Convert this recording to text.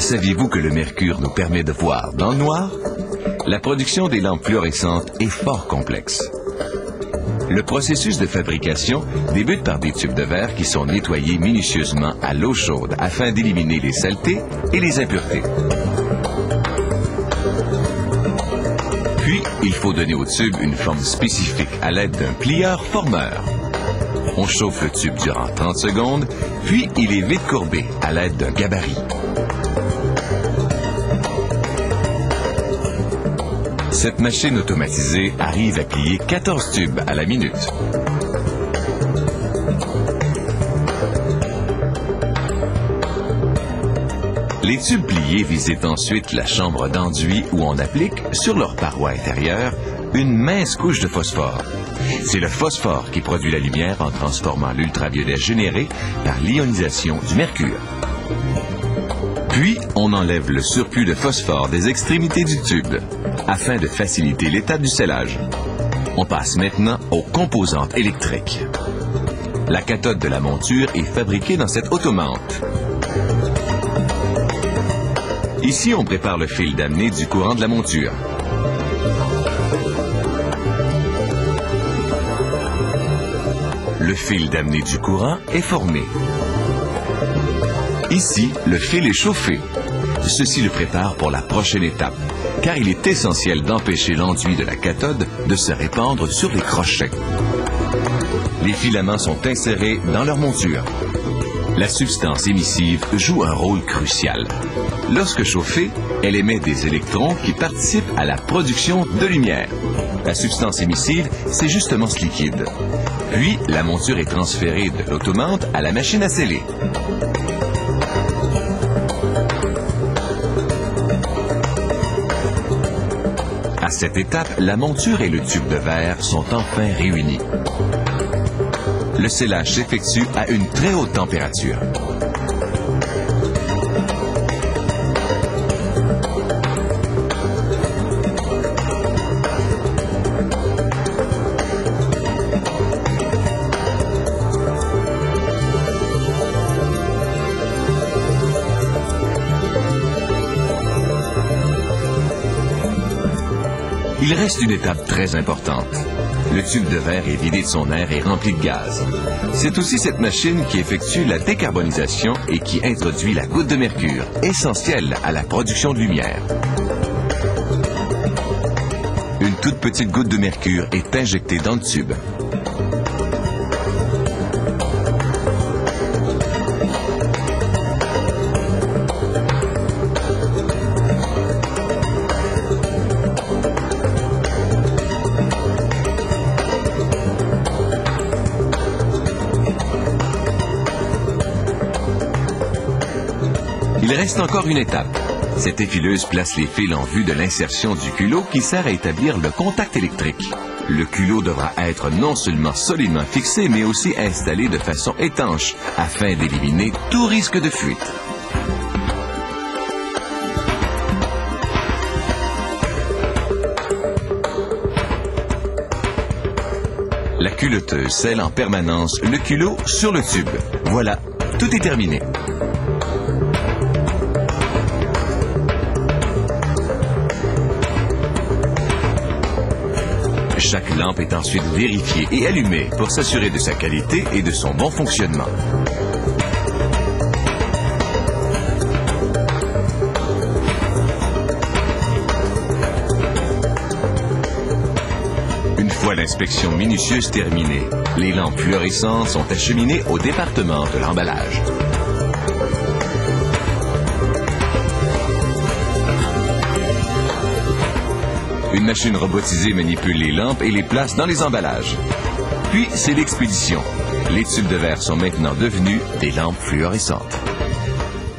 saviez-vous que le mercure nous permet de voir dans le noir? La production des lampes fluorescentes est fort complexe. Le processus de fabrication débute par des tubes de verre qui sont nettoyés minutieusement à l'eau chaude afin d'éliminer les saletés et les impuretés. Puis, il faut donner au tube une forme spécifique à l'aide d'un plieur-formeur. On chauffe le tube durant 30 secondes, puis il est vite courbé à l'aide d'un gabarit. Cette machine automatisée arrive à plier 14 tubes à la minute. Les tubes pliés visitent ensuite la chambre d'enduit où on applique, sur leur paroi intérieure, une mince couche de phosphore. C'est le phosphore qui produit la lumière en transformant l'ultraviolet généré par l'ionisation du mercure. Puis, on enlève le surplus de phosphore des extrémités du tube, afin de faciliter l'étape du scellage. On passe maintenant aux composantes électriques. La cathode de la monture est fabriquée dans cette automante. Ici, on prépare le fil d'amener du courant de la monture. Le fil d'amener du courant est formé. Ici, le fil est chauffé. Ceci le prépare pour la prochaine étape, car il est essentiel d'empêcher l'enduit de la cathode de se répandre sur les crochets. Les filaments sont insérés dans leur monture. La substance émissive joue un rôle crucial. Lorsque chauffée, elle émet des électrons qui participent à la production de lumière. La substance émissive, c'est justement ce liquide. Puis, la monture est transférée de l'automate à la machine à sceller. À cette étape, la monture et le tube de verre sont enfin réunis. Le scellage s'effectue à une très haute température. Il reste une étape très importante. Le tube de verre est vidé de son air et rempli de gaz. C'est aussi cette machine qui effectue la décarbonisation et qui introduit la goutte de mercure, essentielle à la production de lumière. Une toute petite goutte de mercure est injectée dans le tube. Il reste encore une étape. Cette effileuse place les fils en vue de l'insertion du culot qui sert à établir le contact électrique. Le culot devra être non seulement solidement fixé, mais aussi installé de façon étanche, afin d'éliminer tout risque de fuite. La culotteuse scelle en permanence le culot sur le tube. Voilà, tout est terminé. Chaque lampe est ensuite vérifiée et allumée pour s'assurer de sa qualité et de son bon fonctionnement. Une fois l'inspection minutieuse terminée, les lampes fluorescentes sont acheminées au département de l'emballage. Une machine robotisée manipule les lampes et les place dans les emballages. Puis, c'est l'expédition. Les tubes de verre sont maintenant devenus des lampes fluorescentes.